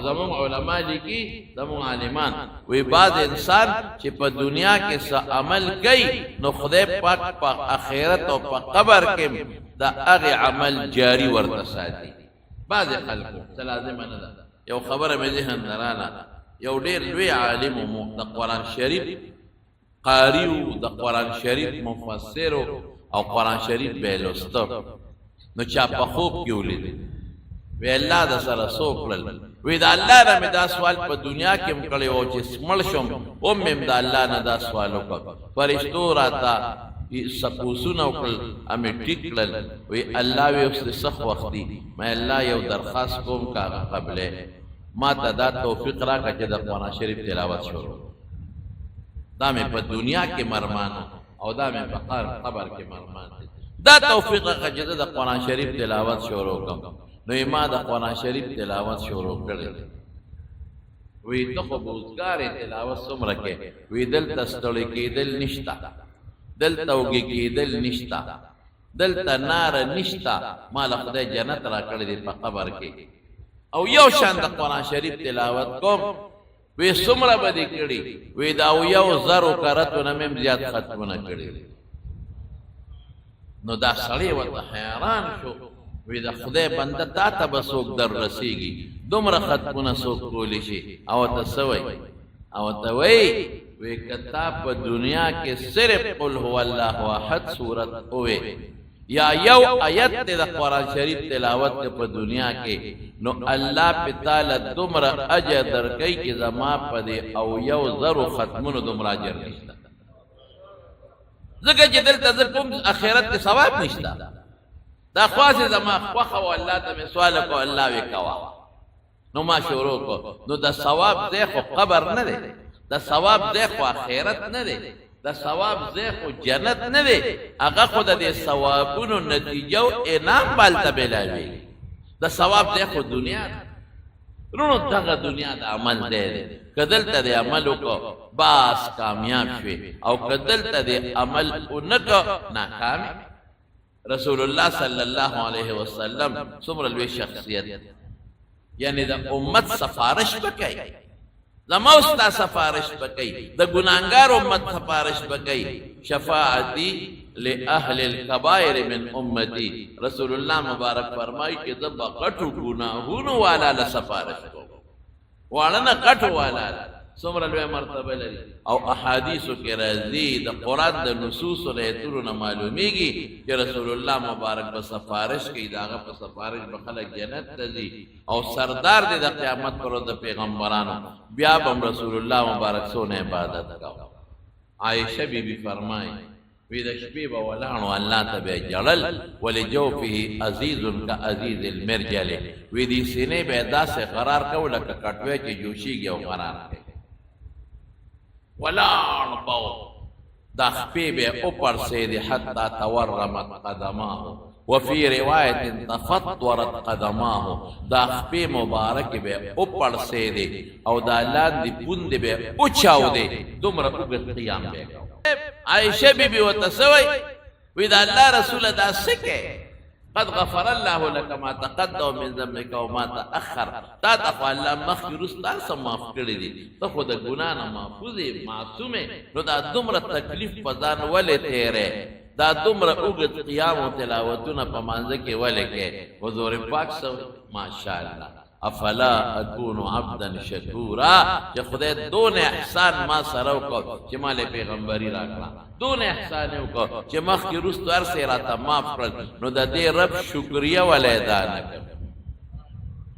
زمون علما لیکي زمون عالمان وی بعض انسان چې په دنیا کې څه عمل کوي نو خدای پاک په آخرت او په قبر کې دا هغه عمل جاری ورته ساتي. بعض خلکو څه لازم نه ده. یو خبره مې ذهن رااله، یو ډېر لوی عالم مو د قرآن شریف قاری و د قرآن شریف مفسر او قرآن شریف به لوسته نو چا په خوب کې ولید وی الله د سره څو کړل وی د الله نه مې دا سوال په دنیا کې م کړی و چې مړ شم اوم مې د الله نه دا سوال وکړ فرشتو راته سپوسونه وکړل امې ټیک کړل وی الله وی اوس د سخت وخت دی مې الله یو درخواست کوم کاغه قبله ما ته دا توفیق راکړه چې د قرآن شریف تلاوت شروع دا مې په دنیا کې مرمان او دا مې په قبر کې مرمان دا توفیق راکړه چې د قرآن شریف تلاوت شروع کړم. نو ما د قرآن شریف تلاوت شروع کړی وی ته خو بوزګارې تلاوت څومره کې وی دلته ستړی کېدل نشته، دلته وږي کېدل نشته، دلته ناره نشته، ما له خدای جنت را کړی دی په قبر کې او یو شان د قرآن شریف تلاوت کوم وی څومره به دې کړي وی دا یو زرو کرتونه مې زیات ختمونه کړي. نو دا سړی ورته حیران شو وی دا خدای بنده تا ته به څوک در رسېږي دومره ختمونه څوک کولی شي او ته څه وی او ته وی وی که تا په دنیا کې صرف قل هو الله احد صورت ووې یا یو آیت د قرآن شریف تلاوت په دنیا کې نو الله په تعالی دومره اجر درکوي چې زما په دې او یو زرو ختمونو دومره اجر نشته. ځکه چې دلته زه کوم اخرت کې ثواب نشته دا خواص زما خوخه و الله ته مې سوال کو الله وی کوا نو ما شروع کو نو دا ثواب ځای خو قبر نه دی، دا ثواب ځای خو آخرت نه دی، دا ثواب ځای خو جنت نه دی، هغه خو د دې ثوابونو نتیجه او انعام بالته بلاوي. دا ثواب ځای خو دنیا رونو دغه دنیا د عمل دی که دلته د عمل وکړو باس کامیاب شوې او که دلته د عمل ونه کړو ناکام. رسول الله صلی الله علیه وسلم څومره لوی شخصیت یعنی د امت سفارش وکړي زما ستا سفارش وکړي د ګناهګار امت سفارش وکړي شفاعتي لاهل الكبائر من امتي. رسول الله مبارک فرمایي چې د غټو ګناهونو والا له سفارش کوم واړه نه غټو والا څومره لوی مرتبه لري او احادیثو کې راځي د قرآن د نصوص او ایتونو نه معلومیږي چې رسول الله مبارک په سفارش کې داغه په سفارش به خلک جنت ته ځي او سردار دی د قیامت پر ورځ د پیغمبرانو بیا به رسول الله مبارک سونه عبادت کاوه. عائشه بیبي فرمایي وی د شپې به ولاړو الله ته به جړل ولجوفه عزیز کعزیز المرجل وی دې سینې به داسې قرار کو لکه کټوي چې جوشيږي او قرار کوي ولاړ باو دا خپې به اوپر سید حتی تورمت قدماه وفي روایت تفطرت قدماه دا خپې مبارک به اوپر سید او دا لاندې پوند به اوچاو دی دومره وګت قیام به. عائشہ بیبی وتسوي وإذا الله رسول دا سکے قد غفر الله لك ما تقدم من ذنبك وما تأخر تا تقوى الله مخي رستا سماف کردی تا خود گنانا محفوظی معصومه نو دا دمر تکلیف پزان ولی تیره دا دمر اوگت قیام و تلاوتون پا منزکی ولی که حضور پاک سو ماشاءاللہ افلا اکونو عبدا شکورا چې خدای دون احسان ما سره وکړ چې مال پیغمبري راکړه دون احسان وکړ چې مخکې وروسته هر څه راته معاف کړل نو د دې رب شکریه ولې ادا نه کړم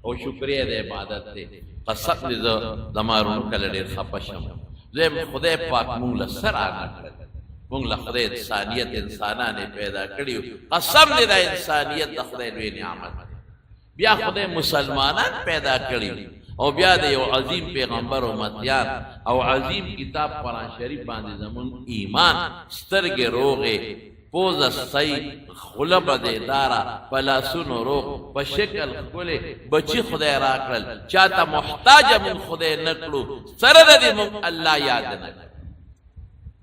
او شکریه د عبادت دی. قسم دې زما ورونو کله ډېر خفه شم زه خدای پاک مونږ له سر آنا کړل مونږ له خدای انسانیت انسانانې پیدا کړي قسم دې د انسانیت د خدای لوی نعمت بیا خدای مسلمانان پیدا کړي او بیا د یو عظیم پیغمبر امتیان او عظیم کتاب قرآن شریف باندې زمون ایمان سترګې روغې پوزه صحیح خوله بدیداره پلاسونو روغ په شکل ښکلې بچي خدای راکړل چاته محتاجه مونږ خدای نه کړو سره د دې مونږ الله یاد نه کړو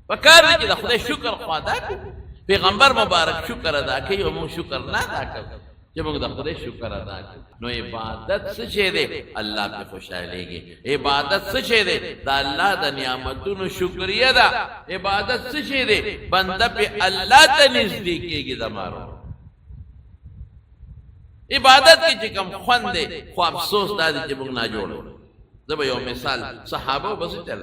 پکار دی چې د خدای شکر خو ادا کړو پیغمبر مبارک شکر ادا کوي او مونږ شکر نه ادا کوو چې موږ د خدای شکر ادا کړو. نو عبادت څه شی دی؟ الله پې خوشحالېږي. عبادت څه شی دی؟ د الله د نعمتونو شکریه ده. عبادت څه شی دی؟ بنده پې الله ته نږدې کېږي. زمارو عبادت کې چې کوم خوند دی، خو افسوس دا دی چې موږ ناجوړ. زه به یو مثال، صحابه به څه چل،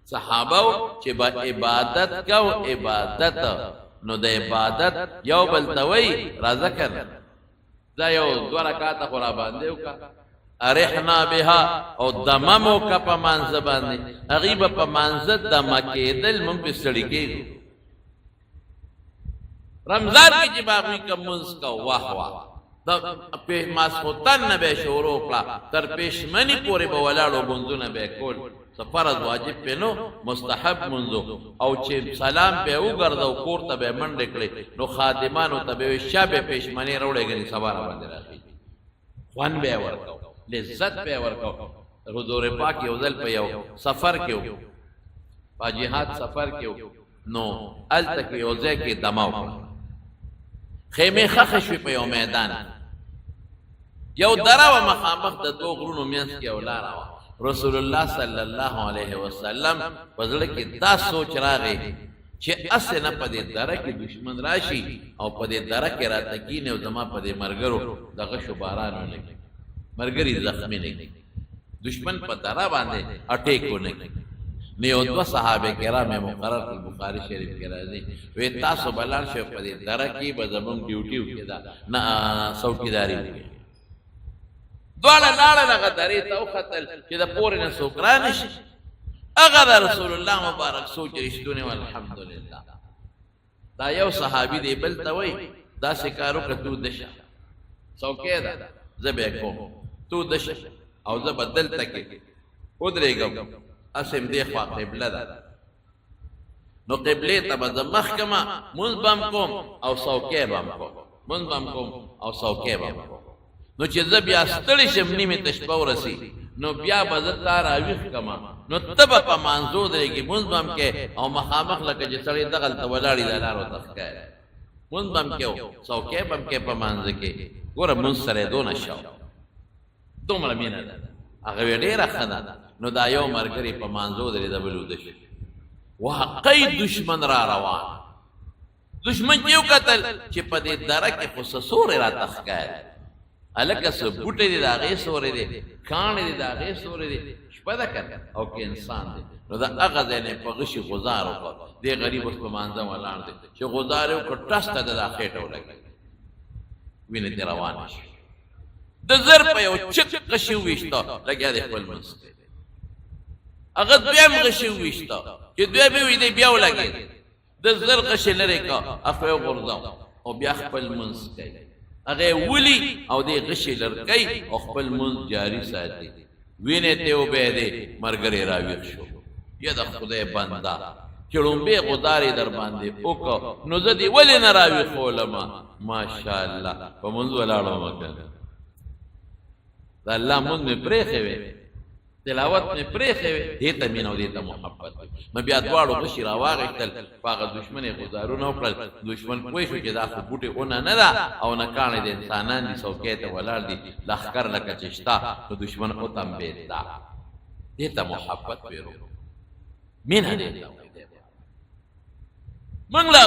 صحابه چې به عبادت کو، عبادت نو د عبادت یو بل ته وایي راځه کنه دا یو 2 رکعاته خو را باندې وکړه، ارحنا بها او دمه مو که په مانځه باندې. هغوی به په مانځه دمه کېدل، موږ پې ستړي کېږو. رمضان کې چې به هغوی که مونځ کو، واه واه د ماسخوتن نه به یې شروع کړه، تر پېشمني پورې به ولاړو مونځونه به یې کول. څه فرض واجب پې نو، مستحب مونځو. او چې سلام پې وګرځو کور ته به یې منډې کړې، نو خادمانو ته به یې ویل شا به یې پېشمني راوړې، ګنې سبا را باندې راخېږي. خوند به یې ورکو، لذت به یې ورکو. حضور پاک یو ځل په یو سفر کې و، په جهاد سفر کې و، نو هلته کې یو ځای کې دمه وکړه، خیمې ښخې شوې په یو میدان. یو دره وه مخامخ د 2 غرونو منځ کې یو لاره وه. رسول الله صلی الله علیه وسلم په زړه کې دا سوچ راغی چې اسې نه په دې دره کې دشمن راشي او په دې دره کې راته کینې او زما په دې ملګرو د غشو باران ونه کړي، ملګري زخمي نه کړي، دشمن په دره باندې اټیک ونه کړي. نو یو 2 صحابه کرام مقرر کړل، بخاري شریف کې راځي، وی تاسو به لاړ شئ په دې دره کې به زموږ ډیوټي وکړي، دا نه څوکیداري وکړي. دواړه لاړل، هغه درې ته وختل چې د پورې نه څوک را نه شي. هغه د رسول الله مبارک سوچ رښتونی و. الحمدلله دا یو صحابي دی بل ته وایي داسې کار وکړه، تو دشه څوکۍ ده زه به یې کوم، تو دشه او زه به دلته کې ودرېږم، اسم دې خوا قبله ده، نو قبلې ته به زه مخ کړمه، مونځ به هم کوم او څوکۍ به هم کوم، مونځ به هم کوم او څوکۍ به هم کوم. نو چې زه بیا ستړی شم، نیمې ته شپه ورسي، نو بیا به زه تا راویښ کړمه، نو ته به په مانځو درېږې، مونځ به هم کې او مخامخ لکه چې سړی دغلته ولاړي د لارو ته ښکاري، مونځ به هم کې او څوکۍ به هم کې په مانځه کې. ګوره مونځ سره یې دونه شو، دومره مینه ده. هغه وی ډېره ښه ده. نو دا یو ملګري په مانځو درېده، بل وده شو، واقعي دشمن را روان. دشمن چې وکتل چې په دې دره کې خو څه سوری راته ښکاري، هلکه څه بوټی دی د هغې سوری دی، کاڼی دی د هغې سوری دی، شپه ده که او که انسان دی. نو د هغه ځای نه یې په غشي غزار وکړ. دې غریب اوس په مانځه ولاړ دی چې غزار یې وکړ، ټس ته د دا خېټه ولګېد، وینې ترې روانه شوې. د زر په یو چک غشي وویشته، لګیا دی خپل منځ کې. هغه دویم غشي وویشته چې دویم یې ویدی بیا ولګېد، د زر غشي لرې کړه، هغه یې وغورځاو او بیا خپل منځ کوي. هغه ولي او دې غشي لرکۍ او خپل منځ جاري ساتي. وینې ته وبهېدې، ملګری راویښ شو. یا د خدای بنده چې ړومبې غدار یې در باندې وکړه، نو زه دې ولې نه راویښولمه؟ ماشاءالله په منځ ولاړمه که د الله منځ مې پرېښې وې، تلاوت مې پرېښې وې، دې ته مینه او دې ته محبت. نو بیا دواړو غشي را واغېښتل، په هغه دشمن یې غزارونه وکړل. دشمن پوه شو چې دا خو بوټې اونه نه ده او نه کاڼې د انسانان دي، څوکۍ ته ولاړ دي، لښکر لکه چې شته. نو دشمن وتمبېد. دا دې ته محبت ویرو، مینه دې ته موږ له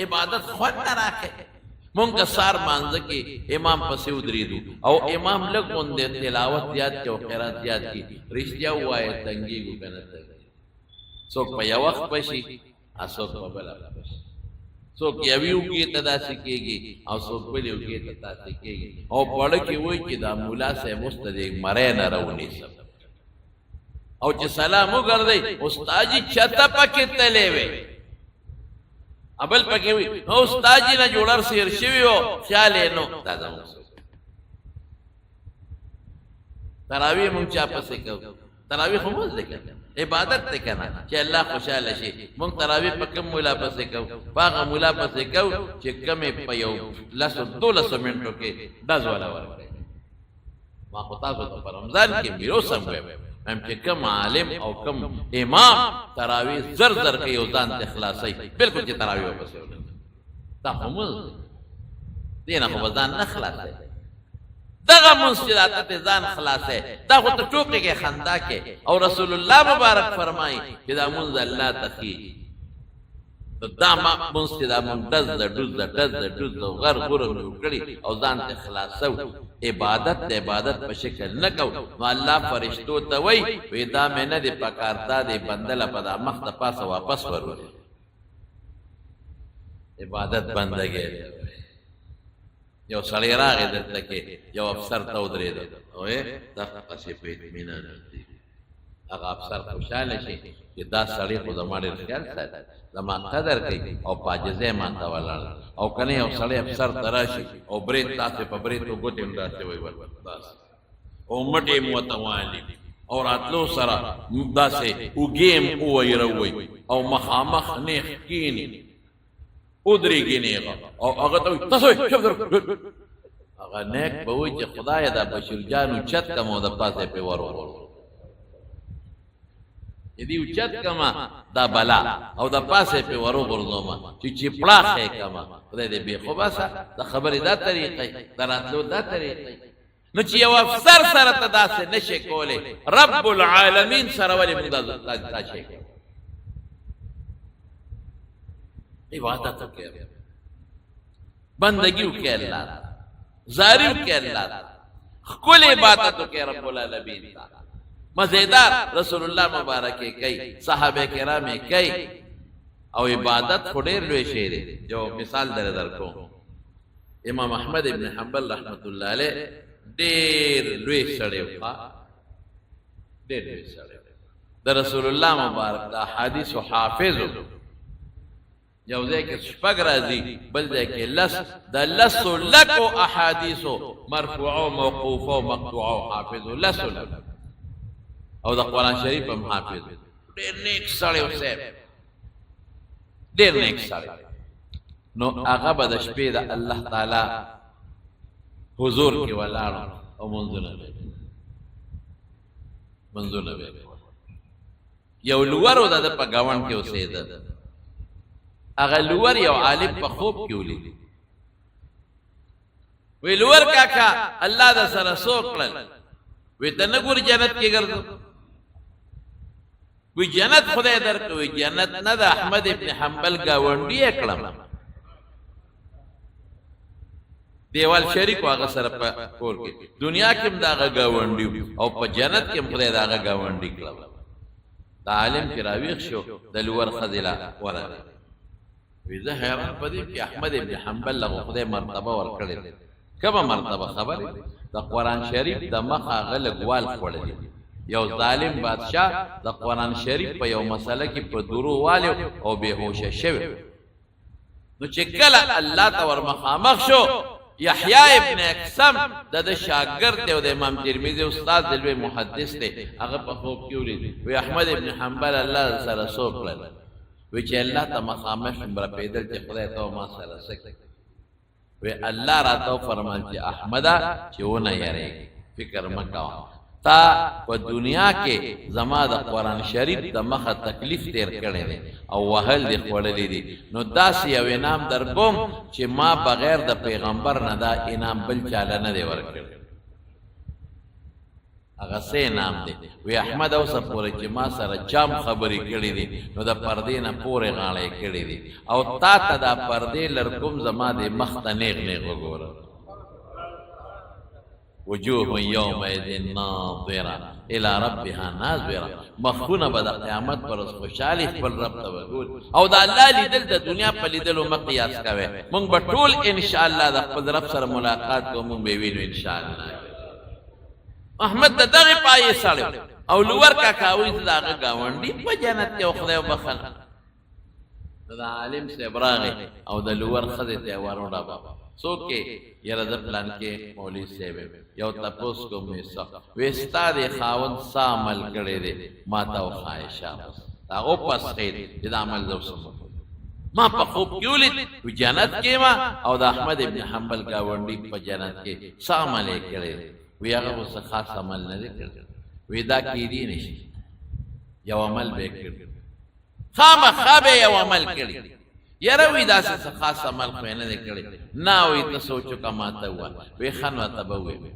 عبادت خوند نه راکړې. مونږ که سار مانځه کې امام پسې ودرېدو او امام لږ غوندې تلاوت زیات کړي او قرات زیات کړي، رښتیا ووایه تنګېږو که نه تنګېږو. څوک په یو وخت پشي او څوک په بله پشي، څوک یوې اوږې ته داسې کېږي او څوک بلې اوږې ته داسې کېږي. او پړه کې وایي چې دا ملا صاحب اوس ته د مری نه راونیسم، او چې سلام وګرځئ استاد جي چته پکې تللی وی، ابل پکې وي او استاد جي نه جوړر سیر شوی و، خیال یې نو دا زموږ تراویح مونږ چا پسې کوو. تراویح خو مونځ دی که عبادت دی که نه، چې الله خوشحاله شي. مونږ تراویح په کوم مولا پسې کوو؟ په هغه مولا پسې کوو چې کومې په یو 12 منټو کې ډز والا ورکړي. ما خو تاسو ته په رمضان کې میروس هم ویم چې کم عالم او کم امام تراویح زر زر کوي او ځان ته خلاصوي، بلکل چې تراویح ورپسې ولګي. دا خو مونځ دی. دینه خو ځان نه خلاصې دغه منسجات ځان خلاصې دا خو ته ټوکې کې خندا کې او رسول الله مبارک فرمایي چې دا منځ الله تخي دا ما منسجات من دز د غر غرم کړي او ځان ته خلاصو عبادت په شکل نه کو نو الله فرشتو ته وای دا مې نه دی پکار دا دی بندله په دا مخ ته پاسه واپس ورولې عبادت بندګي یو سړی راغی دلته کې یو افسر ته ودرېد اوه دا پسې په اطمینان دي هغه افسر خوشاله شي چې دا سړی خو زما ډېر خیال ساتي زما قدر کوي او پاجزه ماته ولاړ او کنه یو سړی افسر تراشي او برید تاسو په برید تو ګوتې مداسه وي بس او مټې متوالی او راتلو سره داسې وګیم او ويروي او مخامخ نه کینی ودرېږي نه او هغه ته تاسو شوف هغه نیک به وي چې خدای دا بشیر جانو چت کمو د پاسه په ورور یدی اوچت کما دا بلا او دا پاسه په ورو ګرځوما چې پړاخه کما خدای دې به خو باسه دا خبره دا طریقې دراتلو دا طریقې نو چې یو افسر سره ته داسې نشي کوله رب العالمین سره ولې موږ دا شي عبادت وکړه بندگی وکړه الله زاری وکړه الله خپل عبادت وکړه رب العالمین مزیدار رسول الله مبارک کوي صحابه کرام کوي او عبادت خډیر لوي شی دی جو مثال درکو امام احمد ابن حنبل رحمت الله علیه ډیر لوی سړی و ډیر لوی سړی د رسول الله مبارک د احادیث حافظ یو ځای کې شپږ راځي بل ځای کې لس لکو احادیث مرفوعه موقوفه مقطوعه حافظ لس او د قرآن شریف هم حافظ ډېر نیک سړی اوسه ډېر نیک سړی نو هغه به د شپې د الله تعالی حضور کې ولاړ او منځونه یو لور د په گاون کې اوسېده هغه لور یو عالم په خوب کې ولید وی لور کاکا الله د سره سوکړل وی ته نه ګور جنت کې ګرځو وی جنت خدای درکوي جنت نه د احمد ابن حنبل گاونډي کړم دیوال شریک هغه سره په کور کې دنیا کې هم دا گاونډي او په جنت کې هم خدای دا گاونډي کړم دا عالم کې راويخ شو د لور خذلا ولا وی زه حیران پدې چې احمد ابن حنبل له خدای مرتبه ورکړي کومه مرتبه خبره د قرآن شریف د مخه غلګوال خوړلې یو ظالم بادشاہ د قرآن شریف په یو مسله کې په درو والو او بهوشه شوی نو چې کله الله ته ورمخامخ شو یحیی ابن اقسم د شاګرد او د امام ترمذی استاد دلوي محدث دی هغه په خوب کې ولید وی احمد ابن حنبل الله سره سوکړل وی چې الله ته مخامخ بر پیدل چې خدای ته ما سره سکه وی الله راته فرمایي چې احمد چې ونه یری فکر مکو تا په دنیا کې زما د قرآن شریف د مخه تکلیف تیر کړی دی او وهل دی خوړلې دي نو داسې یو انعام در کوم چې ما بغیر د پیغمبر نه دا انعام بل چاله نه دی ورکړی هغه څه انعام دی وی احمد اوس پورې چې ما سره جام خبرې کړې دي نو د پردې نه پورې غاړې کړې دي او تا ته دا پردې لرکوم زما د مخ ته نیغ وګوره وجوه یومئذ ناظره الى ربها ناظره مخونه به د قیامت پر خوشالي خپل رب ته وګور او د الله لیدل د دنیا په لیدلو مقیاس کوي مونږ به ټول ان شاء الله د خپل رب سره ملاقات کوو مونږ به وینو ان شاء الله احمد د دغه پای سره او لور کا کاوي دغه گاونډي په جنت کې خدای وبخل د عالم سے ابراغي او د لور خزه ته ورونه بابا سوکه یره د پلان کې مولوی صاحب یو تپوس کو میسا وستا د خاون سامل کړي دي ماتا او خایشا هغه پس خیر د عمل زوسم ما په خوب کې ولید جنت کې ما او د احمد ابن حنبل گاونډي په جنت کې سامل کړي وی هغه څه خاص عمل نه کړ وی دا کې دي نشي یو عمل به کړ خامخابه یو عمل کړی یاره وی داسې څه خاص عمل خو یې نه دی کړی نه وی ته سوچو که ماته ووایه وی ښه نو ته به ووایې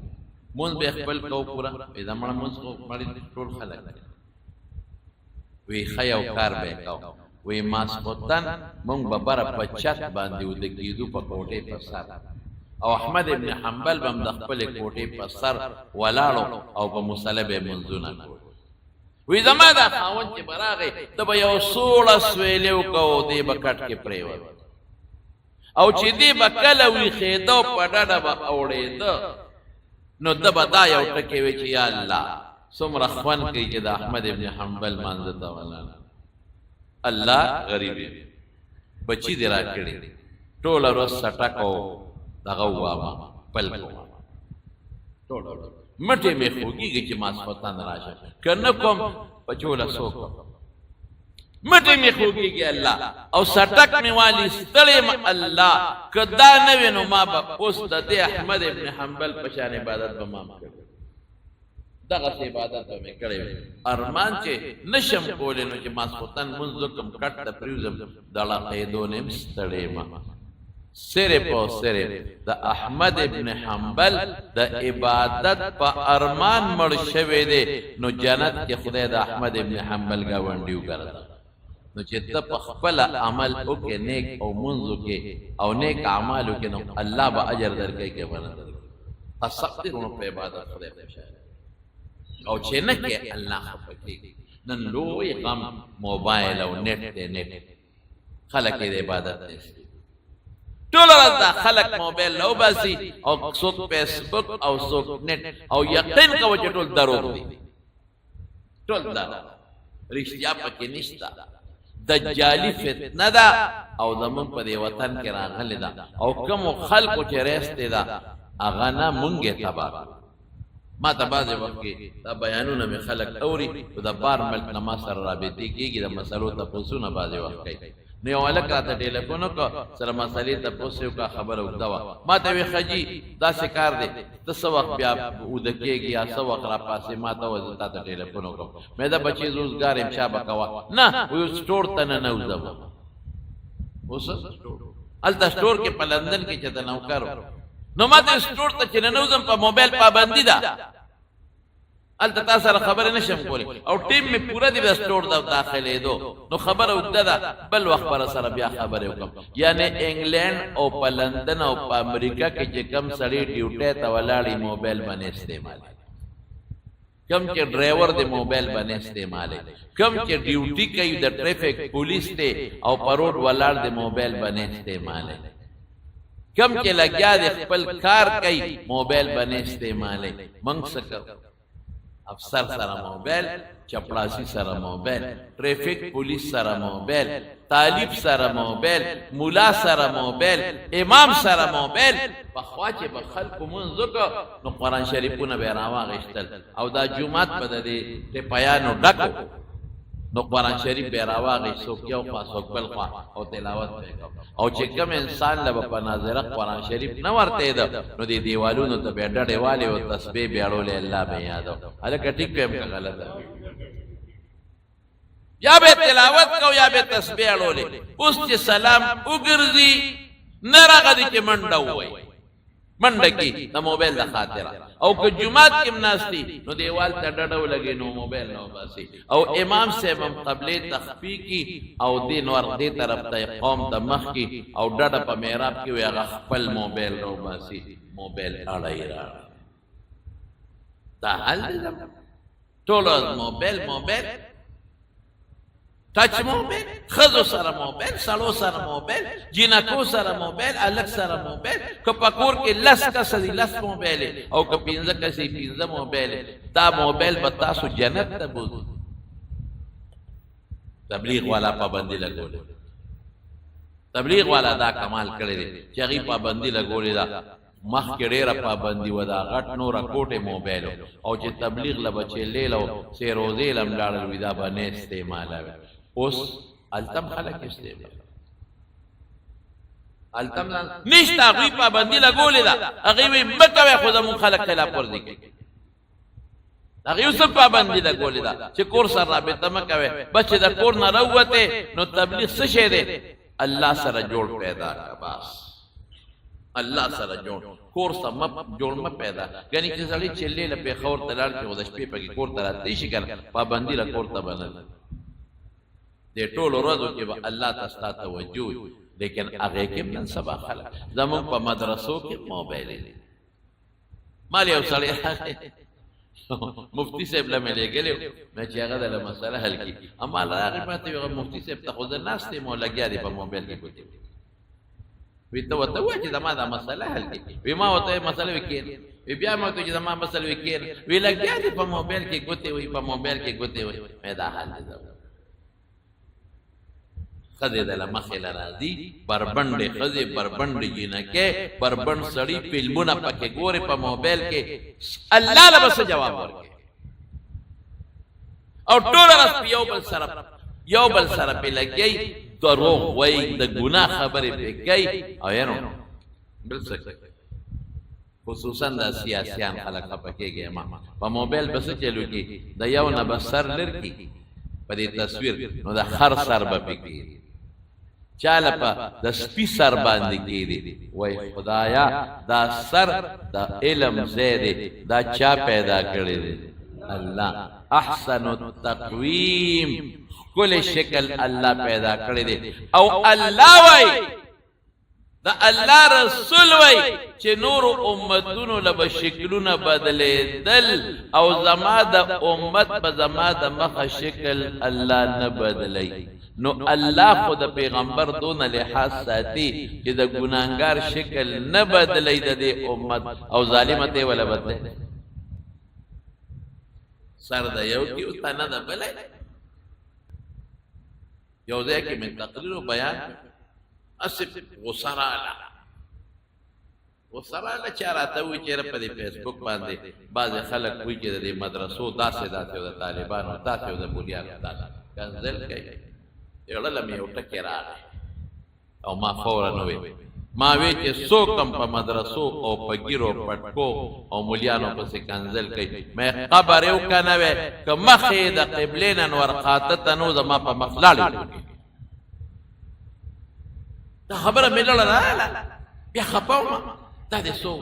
مونځ به خپل کوو پوره وی دا مړه مونځ خو مړي ټول خلک وی ښه یو کار به یې کوو وی ماسخوتن مونږ به بره په چت باندې وده کېدو په کوټې په سر او احمد ابن حنبل به هم د خپلې کوټې په سر ولاړو او په مصله به یې مونځونه کول وی زما دا خاوند چې به راغی ته به یو سوړه سویلې وکړو دی به کټ کې پرېوت او چې دی به کله ویښېده په ډډه به اوړېده نو ده به دا یو ټکې وی چې یا الله څومره خوند کوي چې د احمد ابن حنبل مانځه ته ولاړه الله غریب بچی دی را کړي ټوله ورځ سټکو دغه ووامه پل کومه ټوله ورځ مټې مې خوږېږي چې ماسخوتن راشه که نه کوم په چوله څوک مټې مې خوږېږي الله او سټک مې والي ستړی م الله که دا نه وي نو ما به اوس د دې احمد ابن حنبل په شان عبادت به ما کړی دغسې عبادت به مې کړی وي ارمان چې نشم کولی نو چې ماسخوتن مونځ وکړم کټ ته پرېوځم دړقېدو نه یم ستړی م صرف او صرف د احمد ابن حنبل د عبادت په ارمان مړ شوی دی نو جنت کې خدای د احمد ابن حنبل ګاونډي وګرځي نو چې ته په خپل عمل وکې نیک او منځ وکې او نیک اعمال وکې نو الله به اجر درکوي کې به نه درکوي تصدق په عبادت خدای خوشاله او چې نه کې الله خفه کېږي نن لوی غم موبایل او نیټ دی نیټ خلک یې د عبادت نیسي ټوله ورځ دا خلک موبایل راوباسي او څوک فیسبوک او څوک نیټ او یقین کوه چې ټول دروغ دي ټول دروغ رښتیا پکې نشته دجالي فتنه ده او زمونږ په دې وطن کې راغلې ده او کومو خلکو چې رېستې ده هغه نه مونږ یې تباه ما ته بعضې وخت کې دا بیانونه مې خلک اوري خو د بار ملک نه ما سره رابطې کېږي د مسلو تپوسونه بعضې وخت کوي نو یو هلک راته ټېلیفون وکړه سره مسلې تپوس یې وکړه خبره اوږده وه ما ته ویې ښه جي داسې کار دی ته څه وخت بیا اوده کېږي یا څه وخت را پاسې ما ته وویل زه تا ته ټېلیفون وکړم مې دا بچې روزګار یم چا به کوه نه وی سټور ته نه نوځم اوس هلته سټور کې په لندن کې چې ته نوکر نو ما ته سټور ته چې ننوځم په موبایل پابندي ده هلته تا سره خبرې نشم کولی او ټیم مې پوره دی د سټور د داخلېدو نو خبره اوږده ده بل وخت به سره بیا خبرې وکړم یعنې انګلینډ او په لندن او په امریکا کې چې کم سړی ډیوټۍ ته ولاړي موبایل به نه استعمالوي کم چې ډرایور د موبایل به نه استعمالوي کم چې ډیوټي کوي د ټریفک پولیس دی او په روډ ولاړ د موبایل به نه استعمالوي کم چې لګیا د خپل کار کوي موبایل به نه استعمالوي موږ څه کوو افسر سره موبایل چپړاسي سره موبایل ټریفک پولیس سره موبایل طالب سره موبایل مولا سره موبایل امام سره موبایل پخوا چې به خلکو مونځ وکړه نو قرآن شریفونه به یې راواغېستل او دا جومات به د دې ټپیانو ډکو نو قرآن شریف به یې راواغېست څوک یو خوا څوک بل خوا او تلاوت به یې کو او چې کوم انسان له به په ناظره قرآن شریف نه ورتېده نو دې دیوالونو ته به یې ډډې والې او تسبیح به یې اړولې الله به یې یادو هلکه ټیک کویم که غلطه یا به تلاوت کو یا به تسبیح اړولې اوس چې سلام وګرځي نه راغلي چې منډه ووایي منډه کې د موبایل د خاطره او که جمعات کې ناستي نو دیوال ته ډډه ولګي نو موبایل نه وباسي او امام صاحب هم قبلې تخفي کی او دې نور دې طرف ته قوم ته مخ کی او ډډه په محراب کې وي هغه خپل موبایل نه وباسي موبایل اړای را دا حل ټول موبایل ټچ موبایل خزو سره موبایل سړو سره موبایل جینکو سره موبایل الک سره موبایل که په کور کې لس کسه دي لس موبایل او که پنځه کسې پنځه موبایل دا موبایل به تاسو جنت ته بوځي تبلیغ والا پابندي لګولې تبلیغ والا دا کمال کړی دی چې هغې پابندي لګولې ده مخکې ډېره پابندي وه دا غټ نوره کوټې موبایل او چې تبلیغ له به چې لیل او سیروزې له هم لاړل وي دا به نه استعمالوي اوس التم خلک استعمال التم نشته هغوی پابندي لګولې ده هغې وایي مه کوئ خو زمونږ خلک خلاف ورزي کوي هغې اوس هم پابندي لګولې ده چې کور سره رابطه مه کوئ بس چې د کور نه راووتې نو تبلیغ څه شی دی الله سره جوړ پیدا کا بس الله سره جوړ کور سم جوړ م پیدا یعنی چې سړی چلې له په خور تلل کې د شپې په کور ته راځي شي کنه پابندي له کور ته بنل دې ټول ورځو کې به الله تاسو ته توجه لیکن هغه کې نن سبا خلک زموږ په مدرسو کې موبایل دي مال یو سړی مفتی صاحب لمه لګلې مې چې هغه د مسله حل کی اما هغه پاتې هغه مفتی صاحب ته خو د ناس ته مو لګیا دي په موبایل کې کوي وی ته وته چې زما دا مسله حل کی وی ما وته مسله وکړ وی بیا ما ته چې زما مسله وکړ وی لګیا دي په موبایل کې ګوتې وی په موبایل کې ګوتې وی مې دا حل دي خزه د لمخه لراځي بربند خزه بربند جنکه بربند سړی فلمونه پکې ګوره په موبایل کې الله له بس جواب ورکړي او ټول راس یو بل سره په لګي دروغ وای د ګناه خبرې په کوي او یانو بل څه خصوصا د سیاسيان خلک پکېږي ما په موبایل بس چلو کې د یو نه بسر لرکی په دې تصویر نو د هر سر به پکې چاله په د سپی سر باندې کېږي وای خدایا دا سر د علم زید دا چا پیدا کړی دی الله احسن التقویم کل شکل الله پیدا کړی دی او الله وای دا الله رسول وای چې نور امتونو له شکلونه بدلیدل او زما د امت په زما د مخه شکل الله نه بدلی نو الله خود پیغمبر دون لحاظ ساتي چې د ګناګار شکل نه بدلی د امت او ظالمته ولا بدلی سر د یو کې او تنه د بلای یو ځای کې من تقریر او بیان اسف وسراله چاراته وی چې په فیسبوک باندې بعض خلک وی چې د مدرسو داسې د طالبانو داسې د بولیانو داسې کنزل کوي یړل مې یو ټکی راغی او ما فورا نو ما وی چې څوکم په مدرسو او په ګیرو پټکو او مولیانو په کنزل کوي مې خبر یو کنه وې ک مخې د قبلین انور قاتت نو زما په مخلاله دا خبره مې لړل بیا خپاو دا دې سو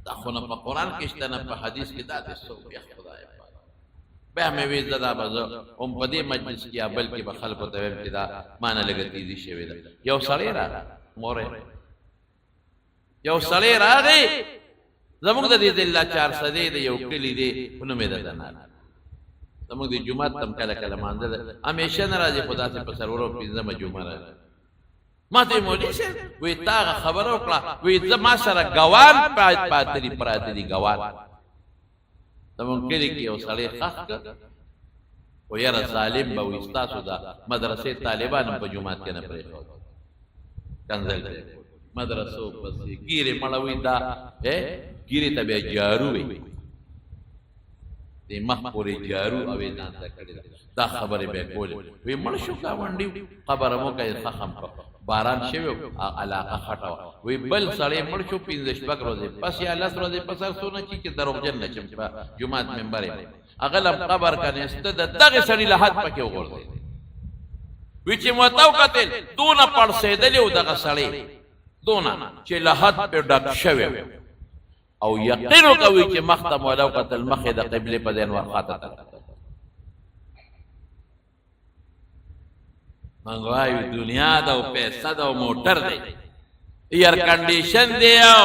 دا خو نه په قران کې شته نه په حدیث کې دا دې سو بیا خدای بیا مې وی زدا بزو هم په دې مجلس کې بلکې په خلکو ته ابتدا معنی لګتی دي شوی دا یو سړی را مورې یو سړی راغی زموږ د دې الله 400 دی یو کلی دی ونه مې ده نه زموږ د جمعه تم کله کله مانځه همیشه ناراضي خدا سے په سرورو پنځمه جمعه راځي ما ته مولوی شه وی تا خبر وکړه وی زما سره ګوان پاتې پراته دي ګوان زموږ کلی کې یو سړی خاص کړ او یاره ظالم به وستاسو دا مدرسې طالبانو په جمعه کې نه پرې کنزل مدرسو پسې ګیره مړوي دا ګیره ته به جارو وي دې مخ پورې جارو او ځان ته کړی دا خبره به کول وی مړ شو کا وندي خبره مو کوي فخم باران شوی علاقه خټاو وی بل سړی مړ شو 15 شپږ ورځې پس یا 10 ورځې پس سونه چې دروغجن نه چم په جمعه منبر اغلب قبر کنه است دغه سړی له حد پکې وګورځي وی چې متاو قتل دون پړسېدل او دغه سړی دونا چې له حد په ډک شوی او یقین کوي چې مختم ولو قتل مخه د قبله په دین ورخاته منګوای دنیا دا او پیسې دا او موټر دی ایر کنډیشن دی او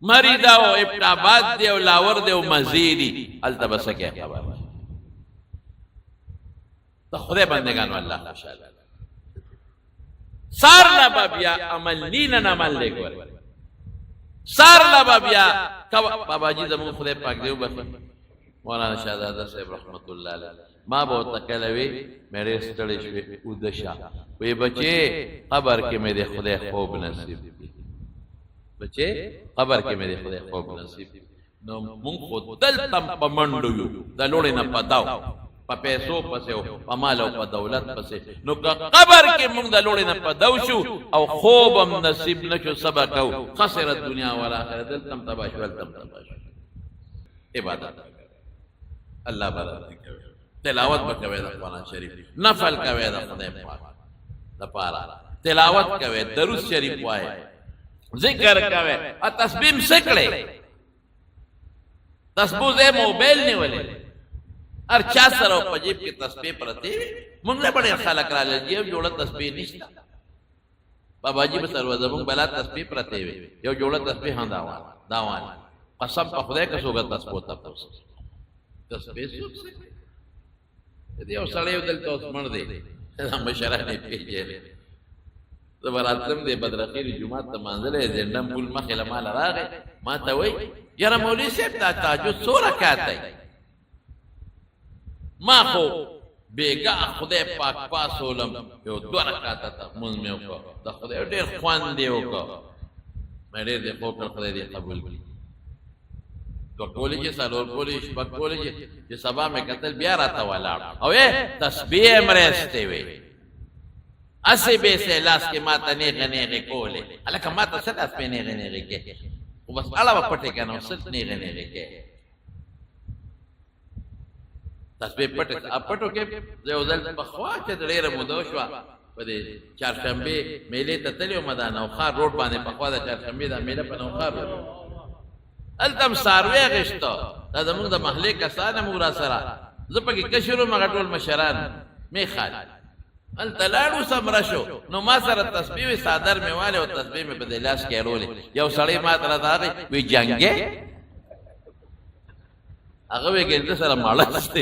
مری دا او ابتاباد دی او لاور دی او مزیدی التبسکه خبر ته خدای بندگانو الله خوشاله سار لا بیا عمل نین نه عمل لګور سار لا بیا بابا جی زمو خدای پاک دیو بخي مولانا شهزاده صاحب رحمت الله علیه ما به تکلوي مې ستړی شوې او دشا وې بچي قبر کې مې د خدای خوب نصیب بچي قبر کې مې د خدای خوب نصیب نو مونږ خو دلتم په منډو یو د لوړې نه پتاو په پیسو پسې او مال او په دولت پسې نو قبر کې مونږ د لوړې نه پداو شو او خوبم نصیب نشو سبا کو خسرت دنیا او آخرت دلتم تباش ولتم تباش عبادت الله برکت تلاوت بکوي د قرآن شریف نفل کوي د خدای پاک د پاره تلاوت کوي درود شریف وای ذکر کوي او تسبیح سکړي تسبیح موبایل نیولې هر چا سره په جیب کې تسبیح پرته مونږ له بڑے خلک را لږه جوړه تسبیح نشته بابا جی به سره زمون بلا تسبیح پرته وي یو جوړه تسبیح هم داوان قسم په خدای که څوګه تسبیح تاسو تسبیح څوک دې یو سړی دلته اوس مړ دی دا مشرانه پیژنې زبراتم دې بدرخیل جمعه ته منځله زندم پول مخه لمال راغې ما ته وای یاره مولوی صاحب دا تهجد څو رکعات دی ما خو بیگا خدای پاک پاسولم یو 2 رکعات ته مونږ مې وکړ دا خدای ډېر خوان دی وکړ مې ډېر دې خو خدای دې قبول کړي تو کولې سالور کولې شپږ کولې چې سبا مې قتل بیا راته ولاړ او تسبیح مرسته وي اسی به سه لاس کې ماته نه غنېږي کولې الکه ماته څه لاس په نه غنېږي کې او بس علاوه پټه کنه څه نه غنېږي کې تسبیح پټو کې یو ځل په خوا چې ډېر مودو شو په دې چهارشنبه میلې ته تلو مدان او خار روډ باندې په خوا د چهارشنبه دا میله په نو خار التم ساروی غشتو دا زمونږ د محلې کسانه مو را سره زه پکې کشرو مغه ټول مشران می خال التلاړو سمره شو نو ما سره تسبیح صادر میواله او تسبیح مې په دلاس کې اړولې یو سړی ما تر راغی وی جنگه هغه وګورئ سره ماړسته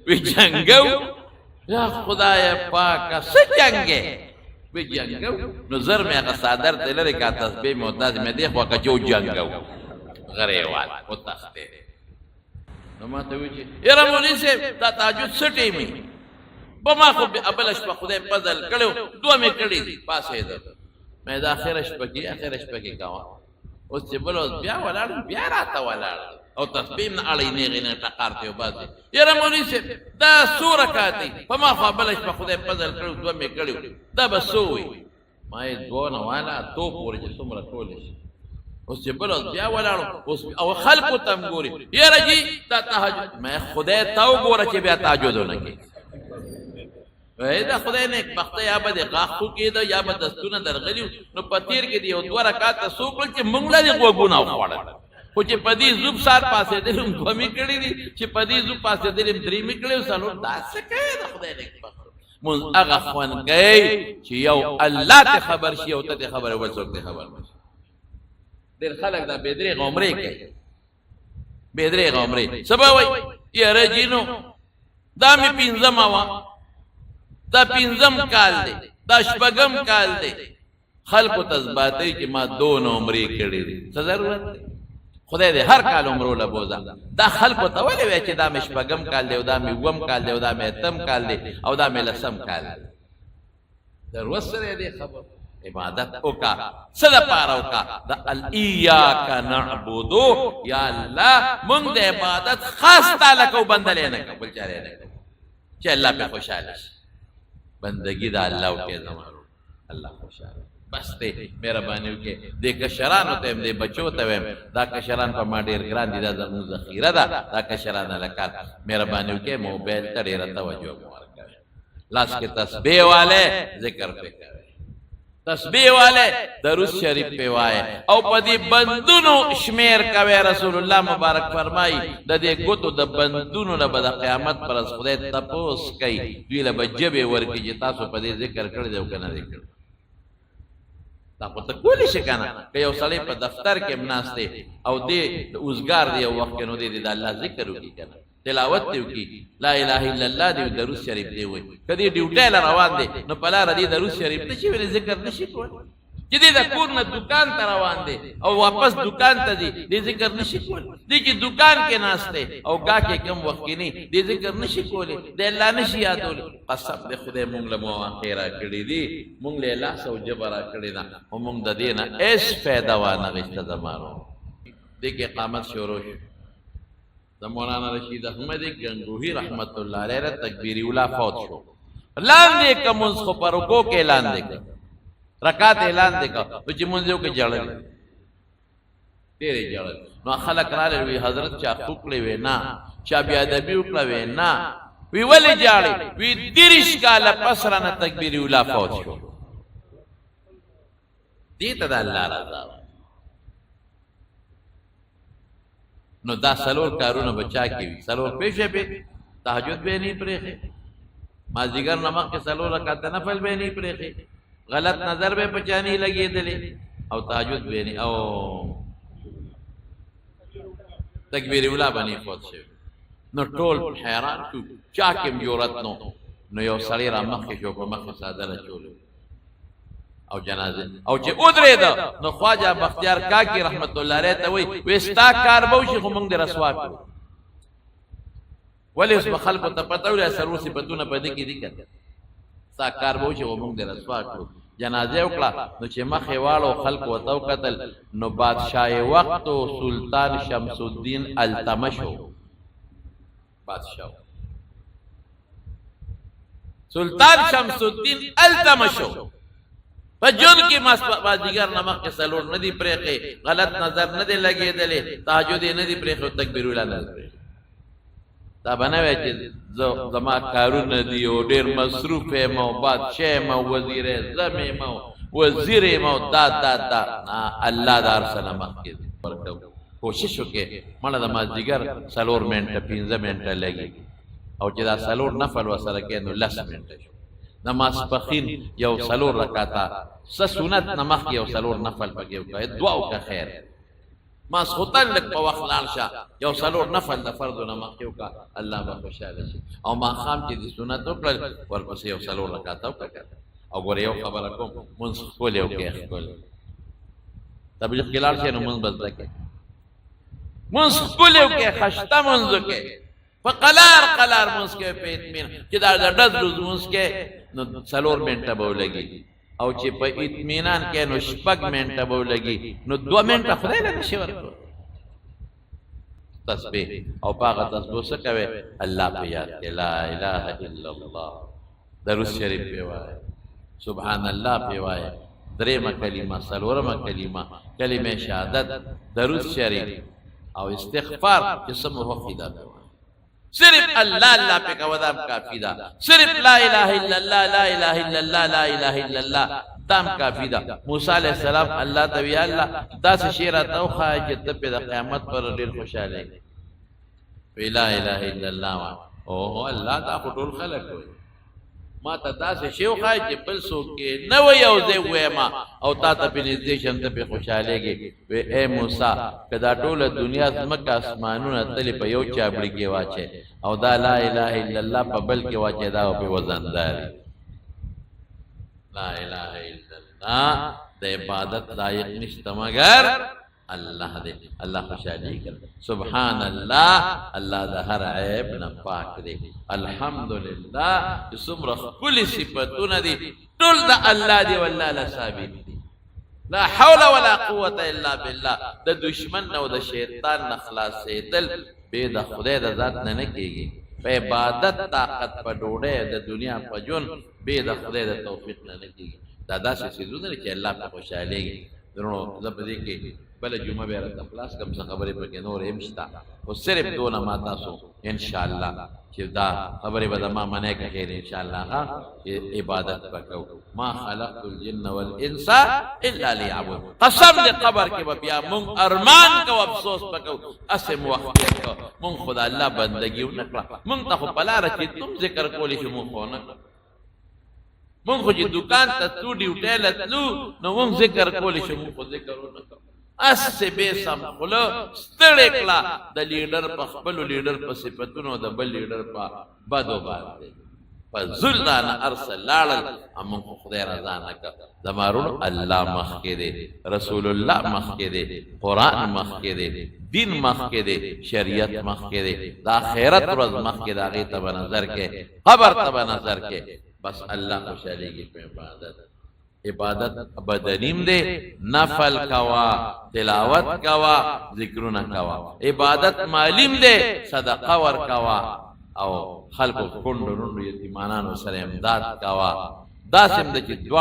وی جنگو یا خدای پاک څه جنگه وی جنگو نظر مې هغه صادر تلری کا تسبیح معتاد مې دی خو کا جو جنگو غریوال او تخته نو ما ته وی چې یاره مولوی صاحب دا تهجد سټی می په ما خو ابلش په خدای فضل کړو دوه مې کړی پاسې ده مې دا اخر شپه کې کاوه اوس چې بل بیا ولاړ بیا راته ولاړ او تسبیح نه اړې نه غنه ټقار ته وباسي یاره مولوی صاحب دا سوره کاتی په ما خو ابلش په خدای فضل کړو دوه مې کړو دا بسوي ما یې دوه نه والا تو پورې چې څومره کولې اوس چې بل بیا ولاړ اوس او خلق تم ګوري یاره جی دا تهجد مې خدای تاو ګوره چې بیا تهجد نه کوي دا خدای نه بخته یا به غاخو کېده یا به دستونه درغلی نو پتیر کې دی او 2 رکعات سوکل چې مونږ له غوګونه وخوړل خو چې پدی زوب سات پاسې دلم دومې کړی دي چې پدی زوب پاسې دلم درې میکړو سالو دا څه کوي دا خدای نه مونږ هغه خوان کوي چې یو الله ته خبر شي او ته خبر ول څوک ته خبر نشي ډېر خلک دا بيدري غومري کوي بيدري غومري سبا وای یا رجینو دا می پینځم وا دا پینځم کال دی دا شپږم کال دی خلق تزباتی چې ما 2 عمرې کړې دي څه ضرورت دی خدای دې هر کال عمرو له بوزا دا خلق ته ولې وای چې دا مې شپږم کال دی او دا مې وم کال دی او دا مې اتم کال دی او دا مې لسم کال دی ضرورت سره دې خبر عبادت وکا صدا پاره وکا دا الیاک نعبدو یا الله مونږ د عبادت خاص تعالی کو بندل نه قبول چاره نه چې الله په خوشاله شي بندگی دا الله کے زمانو الله خوشاله بس ته مهرباني وکي د کشرانو ته د بچو ته دا کشران په ما ډیر ګران دي دا زموږ ذخیره ده دا کشران لکات مهرباني وکي موبایل ته ډیر توجه ورکړئ لاس کې تسبیح والے ذکر پہ تسبیح والے درود شریف پہ وائے او پدی بندونو شمیر کوي رسول الله مبارک فرمای د دې ګوتو د بندونو نه بد قیامت پر اس خدای تپوس کوي دوی له بجبه ورکی چې تاسو په دې ذکر کړی دی او کنه ذکر دا په کولی شي کنه که یو سړی په دفتر کې مناسته او دې اوسګار دی او وخت نو دې د الله ذکر وکي کنه تلاوت دی وکي لا اله الا الله دی درود شریف دی وای کدی ډیوټه ل روان دی نو پلا ردی درود شریف ته شي ذکر نشي کول چې دې د کور نه دکان ته روان دی او واپس دکان ته دی دې ذکر نشي کول دې چې دکان کې ناشته او گا کې کم وخت کې نه دې ذکر نشي کولی دې الله نشي یادول قسم دې خدای مونږ له مو اخیرا کړی دی مونږ له الله سو جبرا کړی دا او مونږ د دې نه ایس فائدہ و نه غشته زمانو دې کې قامت شروع د مولانا رشید احمد گنگوہی رحمت اللہ علیہ تکبیری اولا فوت شو لاندې کوم خو پر کو کې اعلان دې رکعات اعلان دې کا چې مونږ یو کې جړل تیرې جړل نو خلک راغلي حضرت چا خوکلې وینا چا بیا ادبی وکړه وینا وی ولې جاړې؟ وی 30 کاله پس رانه تکبیر اولا فوت شو. دې ته د الله رضا. نو دا سلور کارونه بچا کی سلور پیشه به تهجد به نه پرېخې، مازدیګر نماز کې سلور رکعات نفل به نه پرېخې، غلط نظر به پچانی لګېدلې او تهجد به نه او تکبیر اولا باندې فوت شو. نو ټول حیران شو، چا کې جرأت نو یو سړی را مخکې شو، په مخ صادره چولو او جنازه او چې ودرېده نو خواجه بختیار کاکی رحمت الله علیه ته وی ستا کار به وشي خو موږ دې رسوا کړو. ولې اوس به خلکو ته پته ولې سلور صفتونه په دې کې دي که ستا کار به وشي خو موږ دې رسوا کړو. جنازه وکړه نو چې مخې واړو خلکو ورته وکتل نو بادشاه وقت و سلطان شمس الدین التمش و بادشاه سلطان شمس الدین التمش و په جون کې مازدیګر نماز کې سلور نه دي پرېښې، غلط نظر نه دی لګېدلې، تهجد یې نه دي پرېښې، تکبیر اولا نه دی پرېښې. دا به نه وی چې زما کارونه دي او ډېر مصروف یم او بادشاه یم او وزیر اعظم یم او وزیر یم او دا الله د هر څه نه مخکې ورکوو. کوشش وکړې مړه د مازدیګر سلور منټه 15 منټه لګي او چې دا سلور نفل ورسره کوې نو 10 منټه شو. نماز پخین یو سلور رکعاته سنت نماز کې یو سلور نفل پکې وکړه، دعا وکړه خیر. ماسخوتن لږ په وخت لاړ شه یو سلور نفل د فرض نماز کې وکړه، الله به خوشحاله شي. او ماښام چې د سنت وکړل ورپسې یو سلور رکعاته وکړه. او ګوره یو خبره کوم، مونځ ښکلی وکړې ښکلی تبلیغ کې لاړ شئ نو مونځ به زده کړې، مونځ ښکلی وکړې ښایسته مونځ وکړې، په قلار قلار مونځ کوې په اطمینان چې دا د ډز روز مونځ کوې نو سلور منټه به ولګي او چې په اطمینان کې نو 6 منټه به ولګي نو 2 منټه خدای له نشي ورکړو. تسبیح او پاغه تسبیح څه کوي؟ الله په یاد کې لا اله الا الله، درود شریف په وایي، سبحان الله په وایي، درېمه کلمه، څلورمه کلمه، کلمه شهادت، درود شریف او استغفار چې سم وخت دا صرف اللہ اللہ پہ کا کافی دا، صرف لا الہ الا اللہ لا الہ الا اللہ لا الہ الا اللہ دام کافی دا. موسیٰ علیہ السلام اللہ توی اللہ دا سے شیرہ تو خواہ جتا پہ دا قیامت پر دیر خوشحالے پہ لا الہ الا اللہ اوہ اللہ دا خطول خلق ہوئی ما تا دا سے شیو خواہ جی بل سوکے نوی اوزے ہوئے ما او تا تا پہ نزدیشن تا پہ خوشحالے گے وے اے موسیٰ کدا طول دنیا زمکہ اسمانون تلی پہ یو چابڑی کے واچے او دا لا الہ الا اللہ پہ بل کے واچے دا پہ وزنداری لا الہ الا اللہ دا عبادت لائق نشتا مگر اللہ دے اللہ خوشحالی کر سبحان اللہ اللہ دا ہر عیب نہ پاک دے الحمدللہ جسم رخ کل صفتون دی تل دا اللہ دی واللہ لثابت دی لا حول ولا قوة الا باللہ دا دشمن نو دا شیطان نخلاص سے دل بے دا خدای دا ذات ننکی گی پہ عبادت طاقت پہ ڈوڑے دا دنیا پہ جن بے دا خدای دا توفیق ننکی گی دا سے سیزو دنے چے اللہ پہ خوشحالی گی دنوں زبدے کے بل جمعہ بے رہتا پلاس کم سے خبری پر کے نور امشتا وہ صرف دو نماتا سو انشاءاللہ چیو دا خبری بدا ما منے کا خیر انشاءاللہ یہ عبادت پکو ما خلقت الجن والانسا الا لیعبود قسم دے قبر کے بپیا من ارمان کو افسوس پکو اسم وقت کو من خدا اللہ بندگیو نکلا من تا خو پلا رچی تم ذکر کولی شمون خو نکلا من خو جی دکان تا تو ڈیوٹیلت لو نو من ذکر کولی شمون خو ذکرو نکلا اس سے بے سم خلو سترکلا دا لیڈر پا خبلو لیڈر پا صفتونو دا بل لیڈر پا بدو بات دے پا زلدانا ارسل لارل امون کو خدای رضانا کا دمارون اللہ مخ کے دے رسول اللہ مخ کے دے قرآن مخ کے دے دین مخ کے دے شریعت مخ کے دے دا خیرت رز مخ کے دا غیتا بنظر کے قبر تا بنظر کے بس اللہ خوشحالی کی پہ عبادت بدنیم دے نفل کوا تلاوت کوا ذکرون کوا عبادت مالیم دے صدقہ ور کوا او خلق کنڈ رنڈ یتیمانان و سر امداد کوا دا سم دے چی دوار